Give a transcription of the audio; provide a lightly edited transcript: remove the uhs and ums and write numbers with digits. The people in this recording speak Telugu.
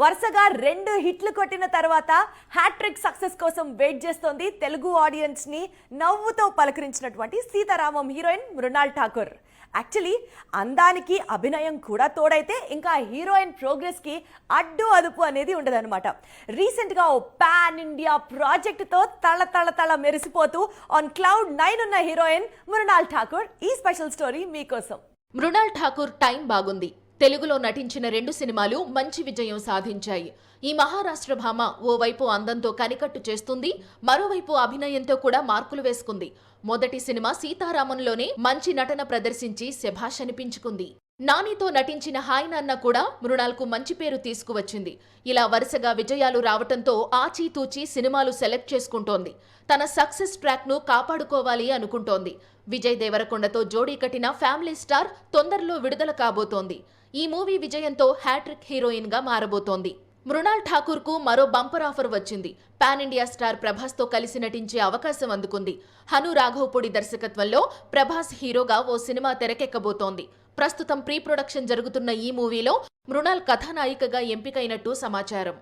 వరుసగా 2 హిట్లు కొట్టిన తర్వాత హ్యాట్రిక్ సక్సెస్ కోసం వెయిట్ చేస్తోంది తెలుగు ఆడియన్స్ ని నవ్వుతో పలకరించినటువంటి సీతారామం హీరోయిన్ మృణాల్ ఠాకూర్. యాక్చువల్లీ అందానికి అభినయం కూడా తోడైతే ఇంకా హీరోయిన్ ప్రోగ్రెస్ కి అడ్డు అదుపు అనేది ఉండదన్నమాట. రీసెంట్ గా ఓ పాన్ ఇండియా ప్రాజెక్ట్ తో తళ మెరిసిపోతూ ఆన్ క్లౌడ్ 9 ఉన్న హీరోయిన్ మృణాల్ ఠాకూర్. ఈ స్పెషల్ స్టోరీ మీకోసం. మృణాల్ ఠాకూర్ టైం బాగుంది. తెలుగులో నటించిన 2 సినిమాలు మంచి విజయం సాధించాయి. ఈ మహారాష్ట్ర భామ ఓవైపు అందంతో కనికట్టు చేస్తుంది, మరోవైపు అభినయంతో కూడా మార్కులు వేసుకుంది. మొదటి సినిమా సీతారామంలోనే మంచి నటన ప్రదర్శించి శభాష్ అనిపించుకుంది. నానితో నటించిన హాయ్ నాన్న కూడా మృణాల్కు మంచి పేరు తీసుకువచ్చింది. ఇలా వరుసగా విజయాలు రావటంతో ఆచీతూచి సినిమాలు సెలెక్ట్ చేసుకుంటోంది. తన సక్సెస్ ట్రాక్ ను కాపాడుకోవాలి అనుకుంటోంది. విజయ్ దేవరకొండతో జోడీ కట్టిన ఫ్యామిలీ స్టార్ తొందరలో విడుదల కాబోతోంది. ఈ మూవీ విజయంతో హ్యాట్రిక్ హీరోయిన్ గా మారబోతోంది. మృణాల్ ఠాకూర్ కు మరో బంపర్ ఆఫర్ వచ్చింది. పాన్ ఇండియా స్టార్ ప్రభాస్ తో కలిసి నటించే అవకాశం అందుకుంది. హను రాఘవపూడి దర్శకత్వంలో ప్రభాస్ హీరోగా ఓ సినిమా తెరకెక్కబోతోంది. ప్రస్తుతం ప్రీ ప్రొడక్షన్ జరుగుతున్న ఈ మూవీలో మృణాల్ కథానాయికగా ఎంపికైనట్టు సమాచారం.